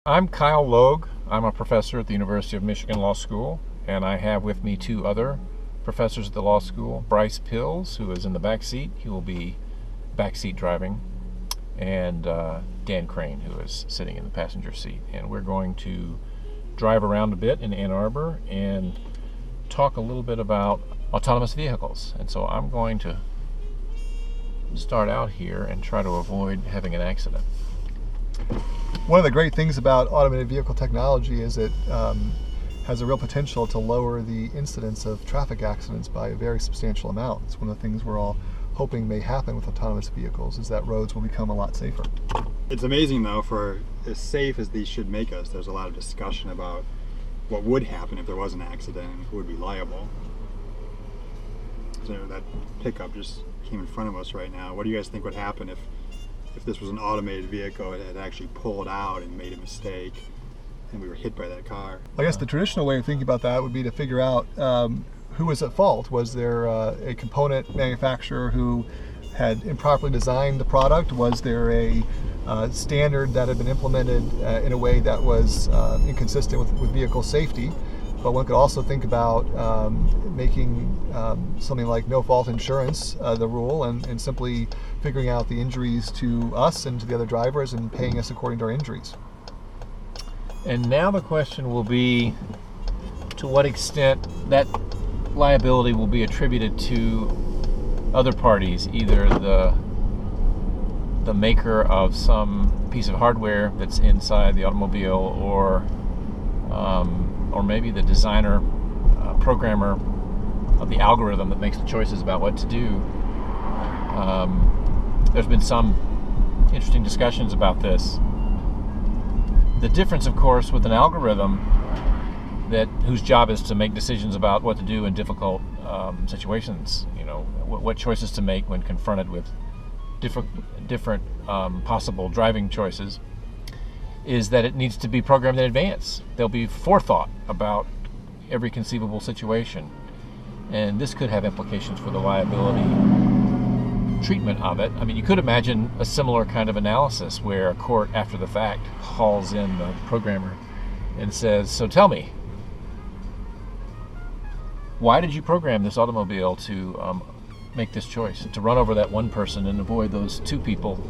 I'm Kyle Logue. I'm a professor at the University of Michigan Law School, and I have with me two other professors at the law school, Bryce Pilz, who is in the back seat. He will be backseat driving, and Dan Crane, who is sitting in the passenger seat. And we're going to drive around a bit in Ann Arbor and talk a little bit about autonomous vehicles. And so I'm going to start out here and try to avoid having an accident. One of the great things about automated vehicle technology is it has a real potential to lower the incidence of traffic accidents by a very substantial amount. It's one of the things we're all hoping may happen with autonomous vehicles, is that roads will become a lot safer. It's amazing though, for as safe as these should make us, there's a lot of discussion about what would happen if there was an accident and who would be liable. So that pickup just came in front of us right now. What do you guys think would happen if this was an automated vehicle, it had actually pulled out and made a mistake and we were hit by that car? I guess the traditional way of thinking about that would be to figure out who was at fault. Was there a component manufacturer who had improperly designed the product? Was there a standard that had been implemented in a way that was inconsistent with vehicle safety? But one could also think about making something like no-fault insurance the rule, and simply figuring out the injuries to us and to the other drivers and paying us according to our injuries. And now the question will be to what extent that liability will be attributed to other parties, either the maker of some piece of hardware that's inside the automobile, or maybe the designer, programmer of the algorithm that makes the choices about what to do. There's been some interesting discussions about this. The difference, of course, with an algorithm whose job is to make decisions about what to do in difficult situations, what choices to make when confronted with different possible driving choices, is that it needs to be programmed in advance. There'll be forethought about every conceivable situation. And this could have implications for the liability treatment of it. I mean, you could imagine a similar kind of analysis where a court, after the fact, hauls in the programmer and says, so tell me, why did you program this automobile to make this choice, to run over that one person and avoid those two people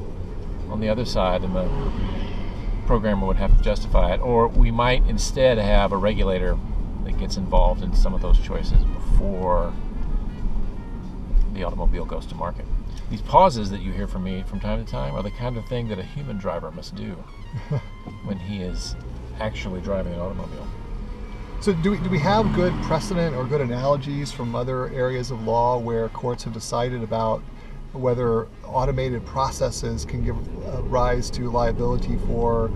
on the other side? And the programmer would have to justify it. Or we might instead have a regulator that gets involved in some of those choices before the automobile goes to market. These pauses that you hear from me from time to time are the kind of thing that a human driver must do when he is actually driving an automobile. So do we have good precedent or good analogies from other areas of law where courts have decided about whether automated processes can give rise to liability for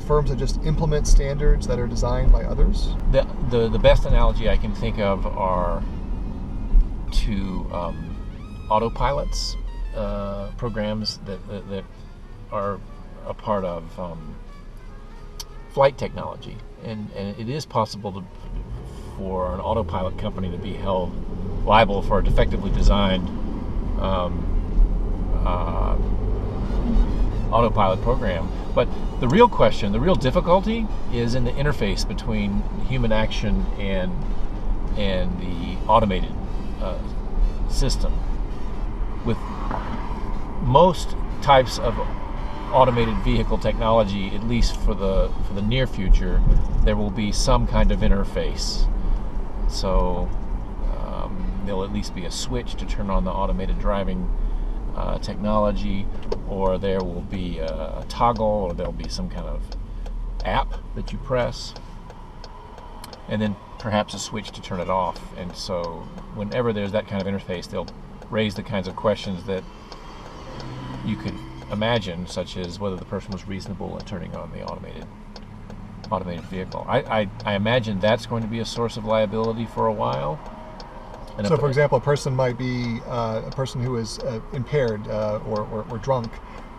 firms that just implement standards that are designed by others? The best analogy I can think of are to autopilots, programs that are a part of flight technology, and it is possible for an autopilot company to be held liable for a defectively designed autopilot program. But the real question, the real difficulty, is in the interface between human action and the automated system. With most types of automated vehicle technology, at least for the near future, there will be some kind of interface. So there'll at least be a switch to turn on the automated driving technology, or there will be a toggle, or there'll be some kind of app that you press, and then perhaps a switch to turn it off. And so whenever there's that kind of interface, they'll raise the kinds of questions that you could imagine, such as whether the person was reasonable in turning on the automated vehicle. I imagine that's going to be a source of liability for a while. So, for example, a person might be a person who is impaired or drunk,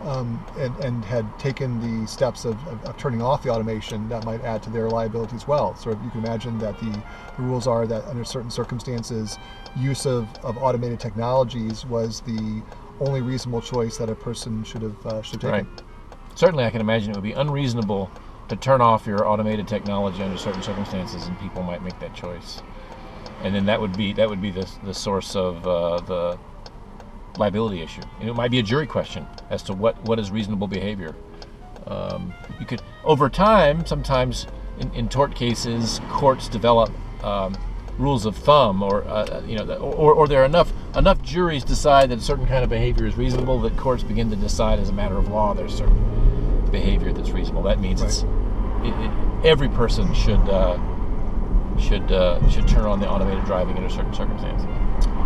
and had taken the steps of turning off the automation. That might add to their liability as well. So you can imagine that the rules are that under certain circumstances, use of automated technologies was the only reasonable choice that a person should have taken. Right. Certainly, I can imagine it would be unreasonable to turn off your automated technology under certain circumstances, and people might make that choice. And then that would be the source of the liability issue. It might be a jury question as to what is reasonable behavior. You could, over time, sometimes in tort cases, courts develop rules of thumb, or there are enough juries decide that a certain kind of behavior is reasonable that courts begin to decide as a matter of law there's certain behavior that's reasonable. That means every person should turn on the automated driving under certain circumstances.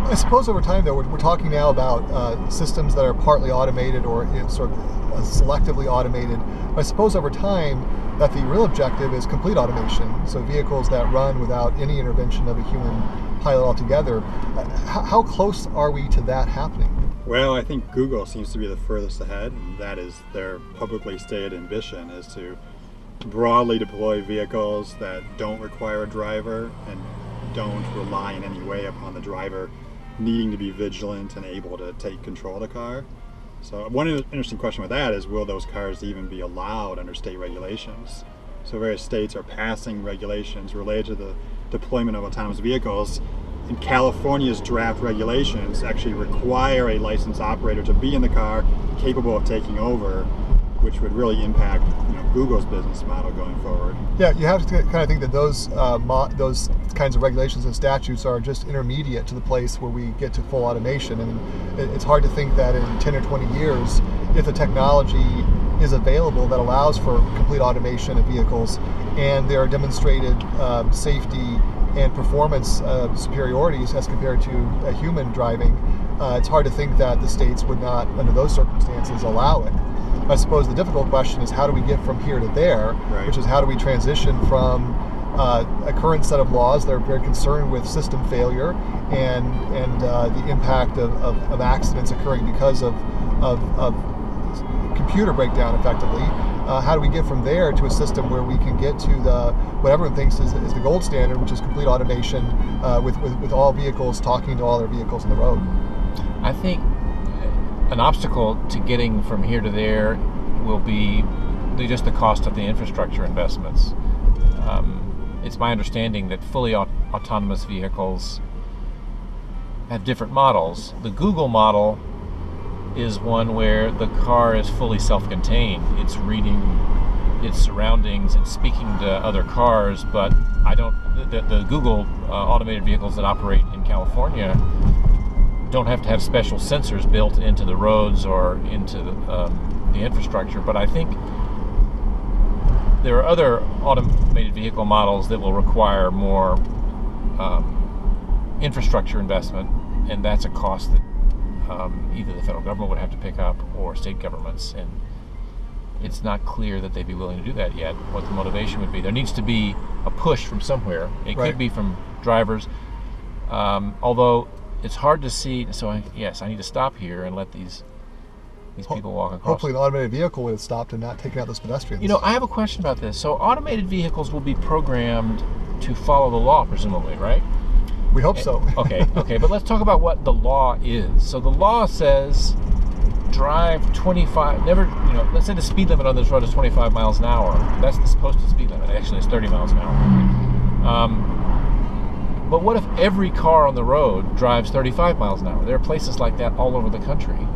I suppose over time, though, we're talking now about systems that are partly automated or sort of selectively automated. I suppose over time that the real objective is complete automation, so vehicles that run without any intervention of a human pilot altogether. How close are we to that happening? Well, I think Google seems to be the furthest ahead, and that is their publicly stated ambition is to broadly deploy vehicles that don't require a driver and don't rely in any way upon the driver needing to be vigilant and able to take control of the car. So one interesting question with that is, will those cars even be allowed under state regulations? So various states are passing regulations related to the deployment of autonomous vehicles, and California's draft regulations actually require a licensed operator to be in the car capable of taking over, which would really impact Google's business model going forward. Yeah, you have to kind of think that those kinds of regulations and statutes are just intermediate to the place where we get to full automation. And it's hard to think that in 10 or 20 years, if the technology is available that allows for complete automation of vehicles and there are demonstrated safety and performance superiorities as compared to a human driving, it's hard to think that the states would not, under those circumstances, allow it. I suppose the difficult question is, how do we get from here to there, which is how do we transition from a current set of laws that are very concerned with system failure and the impact of accidents occurring because of computer breakdown effectively. How do we get from there to a system where we can get to what everyone thinks is the gold standard, which is complete automation with all vehicles talking to all their vehicles on the road? I think an obstacle to getting from here to there will be just the cost of the infrastructure investments. It's my understanding that fully autonomous vehicles have different models. The Google model is one where the car is fully self-contained. It's reading its surroundings and speaking to other cars, but the Google automated vehicles that operate in California don't have to have special sensors built into the roads or into the infrastructure. But I think there are other automated vehicle models that will require more infrastructure investment, and that's a cost that either the federal government would have to pick up or state governments, and it's not clear that they'd be willing to do that yet, what the motivation would be. There needs to be a push from somewhere. It could be from drivers, although it's hard to see. So I need to stop here and let these people walk across. Hopefully an automated vehicle would have stopped and not taken out those pedestrians. I have a question about this. So automated vehicles will be programmed to follow the law, presumably, right? We hope so. Okay, but let's talk about what the law is. So the law says drive 25, let's say the speed limit on this road is 25 miles an hour. That's the posted speed limit. Actually, it's 30 miles an hour. But what if every car on the road drives 35 miles an hour? There are places like that all over the country.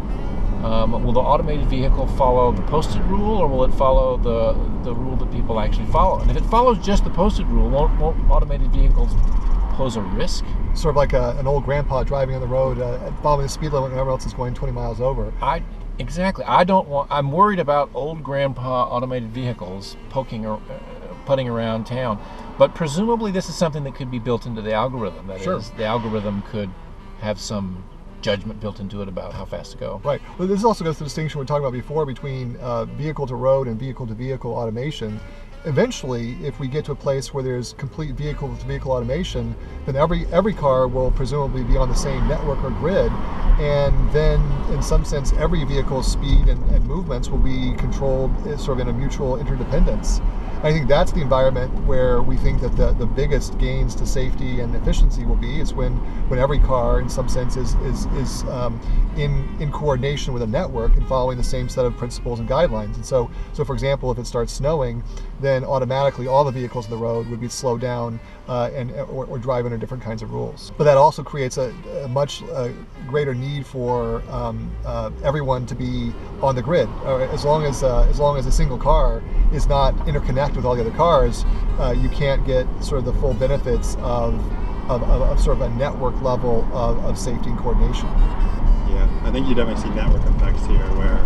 Will the automated vehicle follow the posted rule, or will it follow the rule that people actually follow? And if it follows just the posted rule, won't automated vehicles pose a risk? Sort of like an old grandpa driving on the road, following the speed limit when everyone else is going 20 miles over. Exactly. I'm worried about old grandpa automated vehicles putting around town. But presumably this is something that could be built into the algorithm. That is, the algorithm could have some judgment built into it about how fast to go. Right. Well, this also goes to the distinction we were talking about before between vehicle-to-road and vehicle-to-vehicle automation. Eventually, if we get to a place where there's complete vehicle-to-vehicle automation, then every car will presumably be on the same network or grid, and then in some sense every vehicle's speed and movements will be controlled sort of in a mutual interdependence. I think that's the environment where we think that the biggest gains to safety and efficiency will be is when every car, in some sense, is in coordination with a network and following the same set of principles and guidelines. And so for example, if it starts snowing, then automatically all the vehicles on the road would be slowed down or drive under different kinds of rules. But that also creates a much greater need for everyone to be on the grid. As long as a single car is not interconnected with all the other cars, you can't get sort of the full benefits of sort of a network level of safety and coordination. Yeah, I think you definitely see network effects here where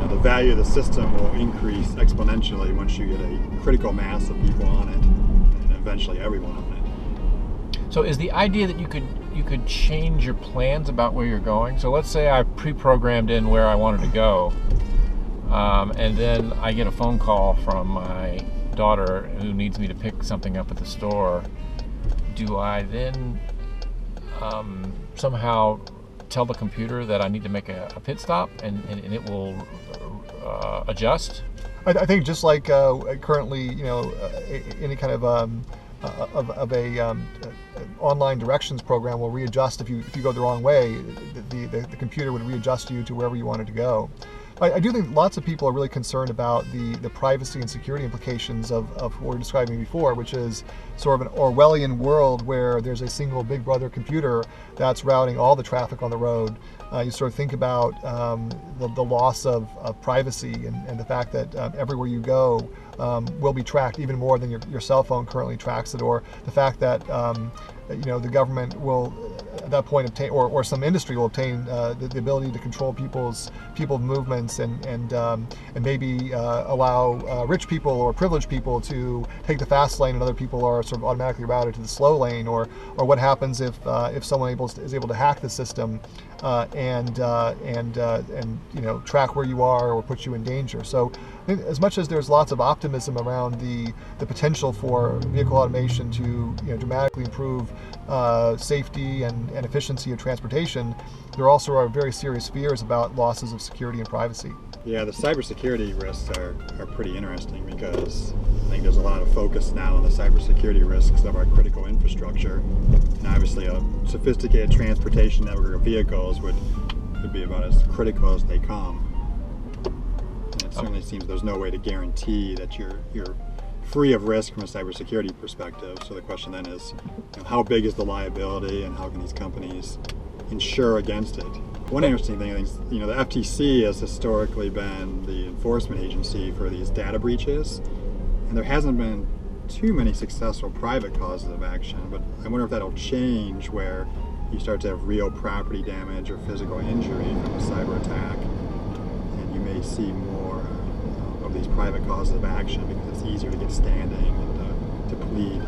the value of the system will increase exponentially once you get a critical mass of people on it and eventually everyone on it. So is the idea that you could change your plans about where you're going? So let's say I pre-programmed in where I wanted to go, and then I get a phone call from my daughter who needs me to pick something up at the store. Do I then somehow tell the computer that I need to make a pit stop and it will adjust? I think just like currently, any kind of online directions program will readjust if you go the wrong way. The computer would readjust you to wherever you wanted to go. I do think lots of people are really concerned about the privacy and security implications of what we were describing before, which is sort of an Orwellian world where there's a single big brother computer that's routing all the traffic on the road. You sort of think about the loss of privacy and the fact that everywhere you go will be tracked even more than your cell phone currently tracks it, or the fact that the government will at that point obtain, or some industry will obtain the ability to control people's movements and maybe allow rich people or privileged people to take the fast lane and other people are sort of automatically routed to the slow lane, or what happens if someone is able to hack the system and track where you are or put you in danger. So as much as there's lots of optimism around the potential for vehicle automation to dramatically improve safety and efficiency of transportation, there also are very serious fears about losses of security and privacy. Yeah, the cybersecurity risks are pretty interesting because I think there's a lot of focus now on the cybersecurity risks of our critical infrastructure. And obviously a sophisticated transportation network of vehicles would be about as critical as they come. And it certainly seems there's no way to guarantee that you're free of risk from a cybersecurity perspective. So the question then is, how big is the liability and how can these companies insure against it? One interesting thing, I think, the FTC has historically been the enforcement agency for these data breaches, and there hasn't been too many successful private causes of action, but I wonder if that'll change where you start to have real property damage or physical injury from a cyber attack, and you may see more of these private causes of action because it's easier to get standing and to plead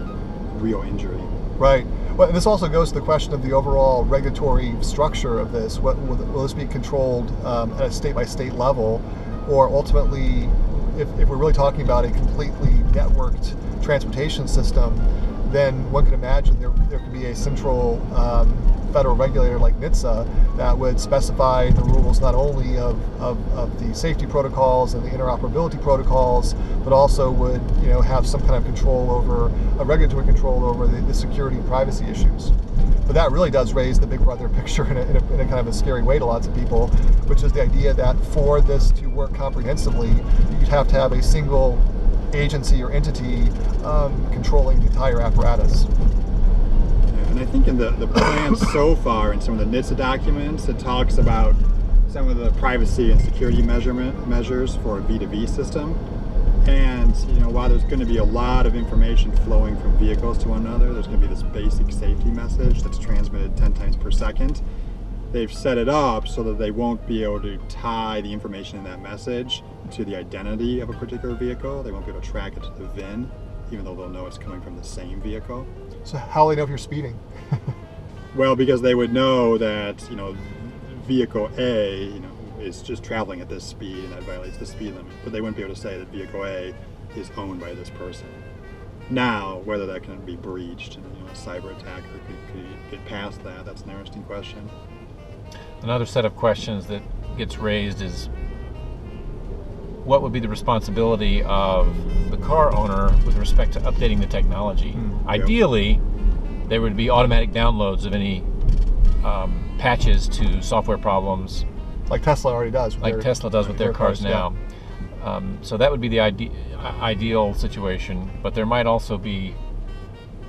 real injury. Right. Well, this also goes to the question of the overall regulatory structure of this. Will this be controlled at a state-by-state level, or ultimately, if we're really talking about a completely networked transportation system, then one can imagine there could be a central federal regulator like NHTSA that would specify the rules not only of the safety protocols and the interoperability protocols, but also would have some kind of control over a regulatory control over the security and privacy issues. But that really does raise the Big Brother picture in a kind of a scary way to lots of people, which is the idea that for this to work comprehensively, you'd have to have a single agency or entity controlling the entire apparatus. And I think in the plans so far in some of the NHTSA documents, it talks about some of the privacy and security measures for a V2V system. And while there's going to be a lot of information flowing from vehicles to one another, there's going to be this basic safety message that's transmitted 10 times per second. They've set it up so that they won't be able to tie the information in that message to the identity of a particular vehicle. They won't be able to track it to the VIN, even though they'll know it's coming from the same vehicle. So how will they know if you're speeding? Well, because they would know that vehicle A is just traveling at this speed and that violates the speed limit, but they wouldn't be able to say that vehicle A is owned by this person. Now, whether that can be breached and a cyber attacker could get past that, that's an interesting question. Another set of questions that gets raised is what would be the responsibility of the car owner with respect to updating the technology. Ideally, there would be automatic downloads of any patches to software problems, like Tesla already does. Tesla does with their cars now. So that would be the ideal situation. But there might also be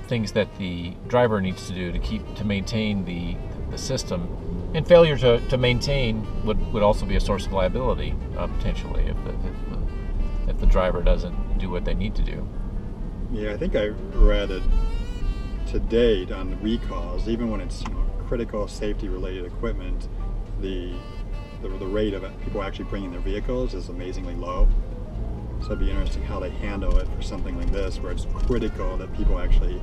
things that the driver needs to do to maintain the system. And failure to maintain would also be a source of liability potentially if the driver doesn't do what they need to do. Yeah, I think I read it to date on recalls, even when it's critical safety related equipment, the rate of people actually bringing their vehicles is amazingly low. So it'd be interesting how they handle it for something like this, where it's critical that people actually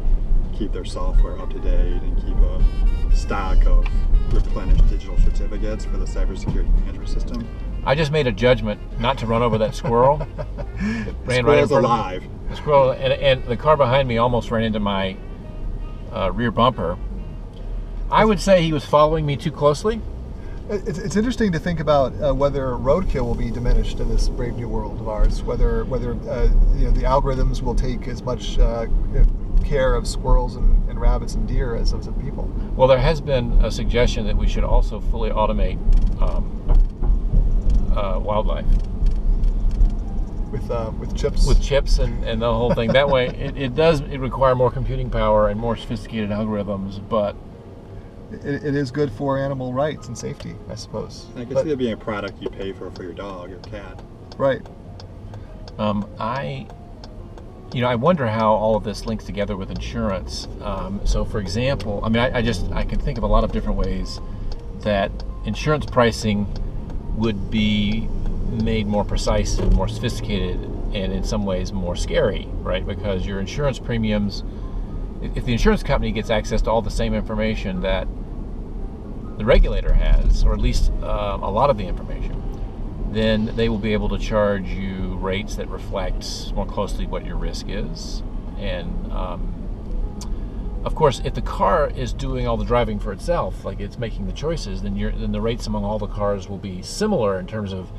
keep their software up to date and keep a stock of replenished digital certificates for the cybersecurity management system. I just made a judgment not to run over that squirrel. Ran right in front alive. of me. The squirrel, and the car behind me almost ran into my rear bumper. I would say he was following me too closely. It's interesting to think about whether roadkill will be diminished in this brave new world of ours. Whether the algorithms will take as much care of squirrels and rabbits and deer as of people. Well, there has been a suggestion that we should also fully automate wildlife with chips. With chips and the whole thing. That way, it does require more computing power and more sophisticated algorithms, but it is good for animal rights and safety, I suppose. I could see it being a product you pay for your dog or cat. Right. I wonder how all of this links together with insurance. So, for example, I can think of a lot of different ways that insurance pricing would be made more precise and more sophisticated, and in some ways more scary, right? Because your insurance premiums, if the insurance company gets access to all the same information that the regulator has, or at least a lot of the information, then they will be able to charge you rates that reflect more closely what your risk is. And of course, if the car is doing all the driving for itself, like it's making the choices, then the rates among all the cars will be similar in terms of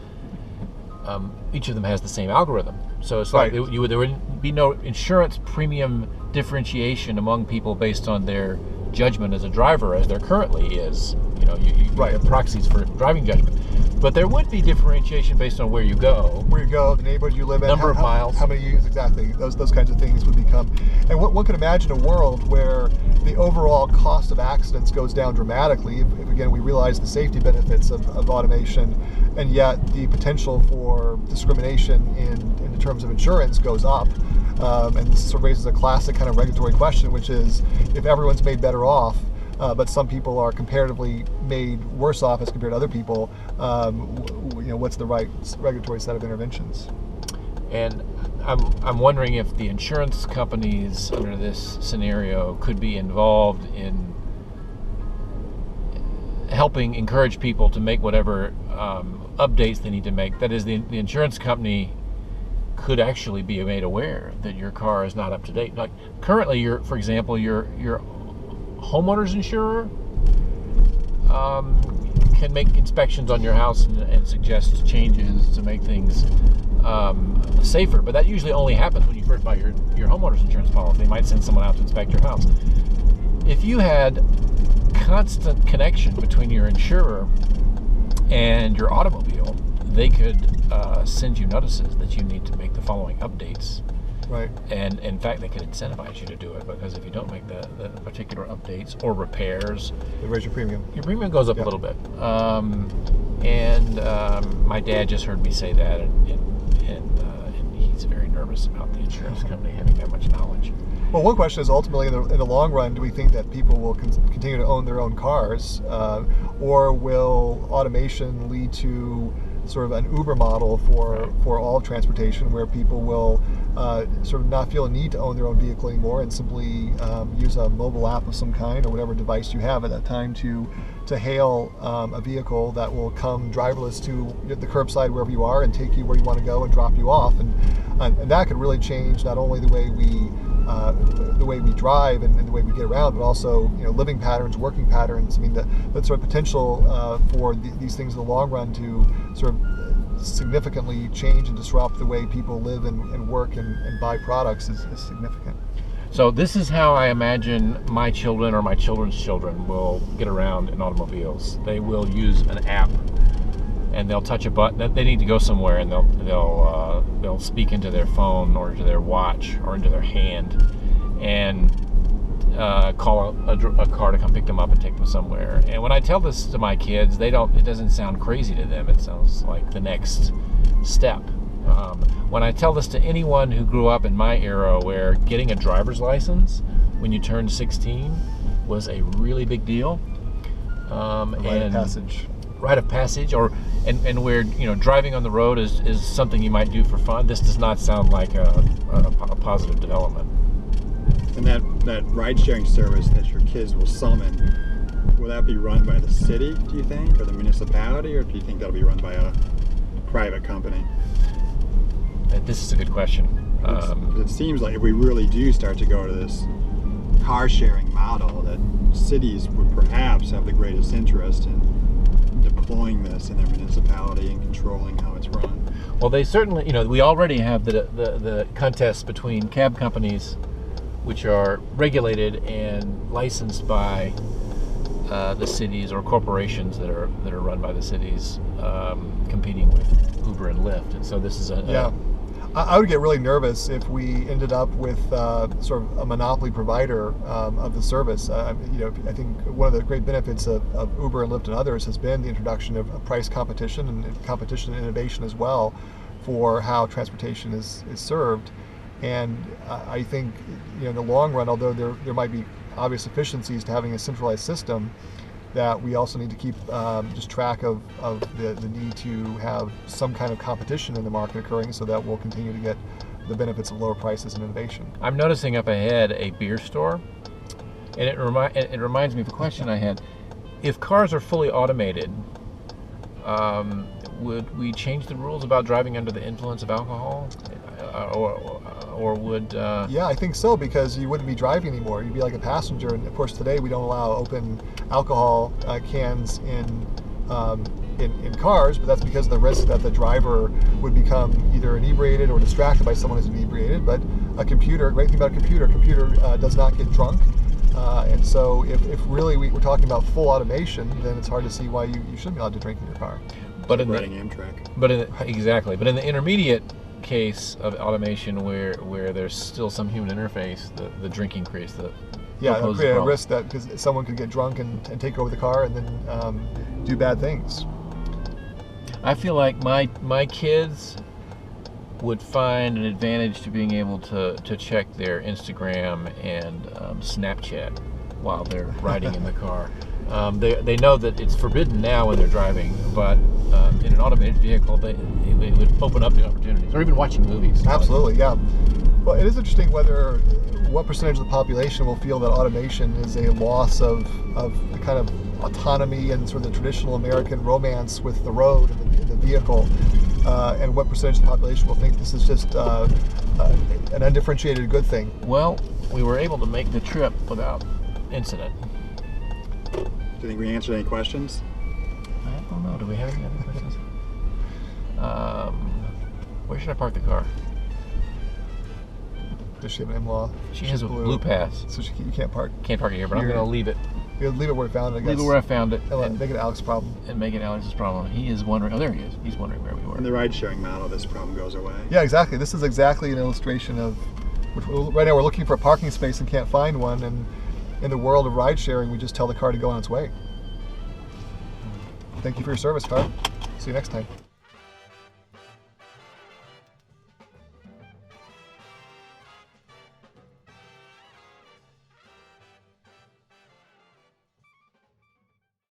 each of them has the same algorithm. So it's like there would be no insurance premium differentiation among people based on their judgment as a driver, as there currently is. You have proxies for driving judgment. But there would be differentiation based on where you go. The neighborhood you live in, number of miles, how many years exactly. Those kinds of things would become. And one could imagine a world where the overall cost of accidents goes down dramatically. If again we realize the safety benefits of automation, and yet the potential for discrimination in terms of insurance goes up. And this sort of raises a classic kind of regulatory question, which is if everyone's made better off, but some people are comparatively made worse off as compared to other people, what's the right regulatory set of interventions? And I'm wondering if the insurance companies under this scenario could be involved in helping encourage people to make whatever updates they need to make. That is, the insurance company could actually be made aware that your car is not up to date. Like currently, for example, your homeowner's insurer can make inspections on your house and suggest changes to make things safer. But that usually only happens when you first buy your homeowner's insurance policy. They might send someone out to inspect your house. If you had constant connection between your insurer and your automobile, they could send you notices that you need to make the following updates. Right. And in fact, they could incentivize you to do it, because if you don't make the particular updates or repairs, they raise your premium. Your premium goes up a little bit. My dad just heard me say that, and he's very nervous about the insurance company having that much knowledge. Well, one question is ultimately in the long run, do we think that people will continue to own their own cars, or will automation lead to sort of an Uber model for all transportation, where people will sort of not feel a need to own their own vehicle anymore and simply use a mobile app of some kind or whatever device you have at that time to hail a vehicle that will come driverless to the curbside wherever you are and take you where you want to go and drop you off, and that could really change not only the way we drive and the way we get around, but also living patterns, working patterns. I mean, that sort of potential for these things in the long run to sort of significantly change and disrupt the way people live and work and buy products is significant. So this is how I imagine my children or my children's children will get around in automobiles. They will use an app, and they'll touch a button. They need to go somewhere, and they'll speak into their phone or to their watch or into their hand, and call a car to come pick them up and take them somewhere. And when I tell this to my kids, it doesn't sound crazy to them. It sounds like the next step. When I tell this to anyone who grew up in my era, where getting a driver's license when you turned 16 was a really big deal, Rite of passage, and where driving on the road is something you might do for fun. This does not sound like a positive development. And that ride-sharing service that your kids will summon, will that be run by the city, do you think, or the municipality, or do you think that'll be run by a private company? This is a good question. It seems like if we really do start to go to this car-sharing model, that cities would perhaps have the greatest interest in deploying this in their municipality and controlling how it's run. Well, they certainly, we already have the contests between cab companies, which are regulated and licensed by the cities, or corporations that are run by the cities, competing with Uber and Lyft. And so this is I would get really nervous if we ended up with sort of a monopoly provider of the service. I think one of the great benefits of Uber and Lyft and others has been the introduction of price competition and competition and innovation as well for how transportation is served. And I think in the long run, although there might be obvious efficiencies to having a centralized system, that we also need to keep just track of the need to have some kind of competition in the market occurring, so that we'll continue to get the benefits of lower prices and innovation. I'm noticing up ahead a beer store, and it reminds me of a question I had. If cars are fully automated, would we change the rules about driving under the influence of alcohol, or would? Yeah, I think so, because you wouldn't be driving anymore. You'd be like a passenger, and of course today we don't allow open alcohol cans in cars, but that's because of the risk that the driver would become either inebriated or distracted by someone who's inebriated. But great thing about a computer does not get drunk. And so if really we're talking about full automation, then it's hard to see why you shouldn't be allowed to drink in your car. But riding Amtrak. Exactly. But in the intermediate case of automation, where there's still some human interface, the drinking creates the that'll create a risk that because someone could get drunk and take over the car and then do bad things. I feel like my kids would find an advantage to being able to check their Instagram and Snapchat while they're riding in the car. They know that it's forbidden now when they're driving, but in an automated vehicle, it would open up the opportunities, or even watching movies. Absolutely, yeah. Well, it is interesting what percentage of the population will feel that automation is a loss of the kind of autonomy and sort of the traditional American romance with the road and the vehicle, and what percentage of the population will think this is just an undifferentiated good thing. Well, we were able to make the trip without incident. Do you think we answered any questions? I don't know. Do we have any other questions? Where should I park the car? Does she have an in-law? She has a blue pass. So you can't park. Can't park it here, but I'm going to leave it. You'll leave it where I found it, I guess. Leave it where I found it. And make it Alex's problem. And make it Alex's problem. He is wondering. Oh, there he is. He's wondering where we were. In the ride-sharing model, this problem goes away. Yeah, exactly. This is exactly an illustration of... Right now we're looking for a parking space and can't find one, and in the world of ride-sharing, we just tell the car to go on its way. Thank you for your service, car. See you next time.